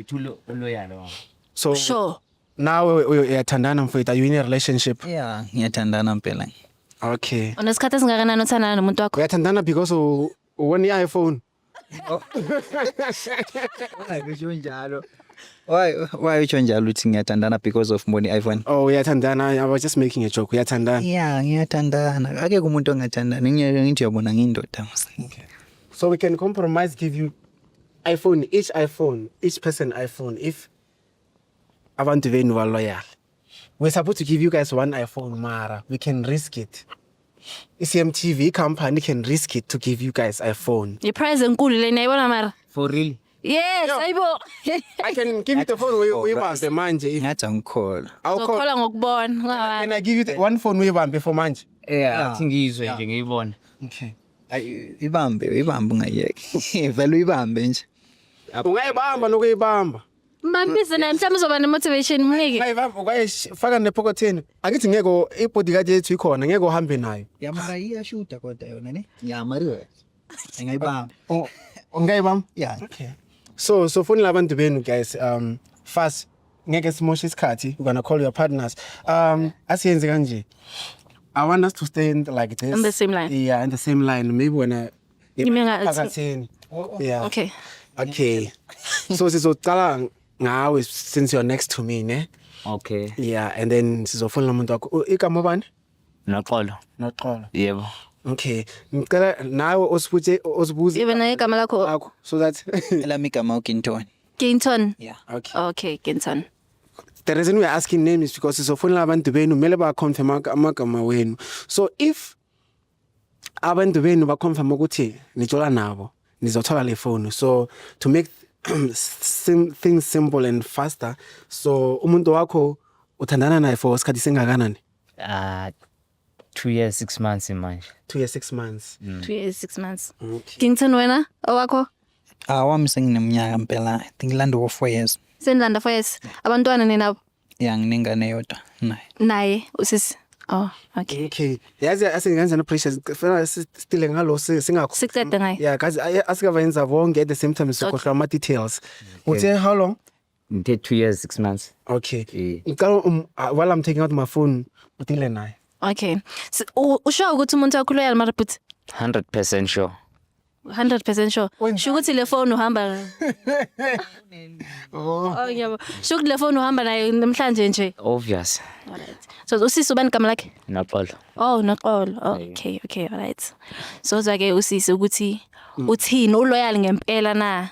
ngithulo loyal. So Sure. now uyathandana mfowethu, are you in a relationship? Yeah, ngiyathandana mpela. Okay. Unesikhathi esingakanani uthandana nomuntu wakho? Uyathandana because uwona i-iPhone. Usho njalo. Why usho njalo uthi ngiyathandana because of money iPhone? Oh, uyathandana. I was just making a joke. Uyathandana. Yeah, ngiyathandana. Ake kumuntu ongathandana. Ngithi yabona ngindoda. Okay. So we can compromise, give you iPhone, each person iPhone if abantu benu are loyal. We're supposed to give you guys one iPhone, Mara. We can risk it. ECMTV company can risk it to give you guys iPhone. Iprize enkulu lena ayibona mara. For real? Yes, ayibo. I can give you the phone uyibambe manje. Ngathi angikhola. I'll call. Ngokhola ngokubona. Can I give you one phone uyibambe for manje? Yeah, I think ngizwe nje ngiyibona. Okay. Ibambe ungayeke. Vele uyibambe nje. Ungayibamba nokuyibamba. Mbambise naye mhlawumbe uzoba ne-motivation mnike. Ungayibamba ukayifaka nepocketini. Akithi ngeke ibodyguard yethu ikhona, ngeke uhambe nayo. Yamara iyashuta kodwa yona ne? Yamariwe. Ngiyibamba. Ungayibamba? Yeah. Okay. So fonela abantu benu guys, fast ngeke simoshe isikhathi. We're going to call your partners. Asiyenze kanje. I want us to stay like this. On the same line. Yeah, in the same line. Maybe when phakathini. Yeah. Okay. Okay. So sizocala ngawe since you're next to me, ne? Okay. Yeah, and then sizofonela umuntu wakho. Igama bani? Noxolo. Noxolo. Yebo. Okay. Ngicela nawe osibuze Ibe naye igama lakho. akho so that Elami igama uKinton. Ginton. Yeah. okay. Okay, Ginton. The reason we're asking names is because sizofonela abantu benu mele ba confirm amagama wenu. So if abantu benu ba confirm ukuthi nijola nabo nizothola le phone. So to make things simple and faster, so umuntu wakho uthandana naye for isikhathi singakanani? 2 years 6 months manje. 2 years 6 months. 2 years 6 months. Okay. Ginton wena owakho? Wami sengineminyaka mpela. I think land over 4 years. Senilanda 4 years. Abantwana ninabo? Yeah, nginengane yodwa naye. Naye usisi. Oh, okay. Okay. Yazi asingenza no pressure. Fela still ngalo singakho. Sikuqede ngaye. Yeah, guys, asikavenza bonke at the same time sikhohlwa ama details. Uthe how long? Ngithe 2 years 6 months. Okay. Yeah. Ngicela while I'm taking out my phone utile naye. Okay. So usho ukuthi umuntu wakho loyal mara but 100% sure. 100% sure. Sho ukuthi le phone uhamba. Oh yebo. Sho ukuthi le phone uhamba nayo namhlanje nje. Obvious. Alright. So usisi ubani igama lakhe? Noxolo. Oh, Noxolo. Okay, alright. So uzake usisi ukuthi uthini uloyal ngempela na?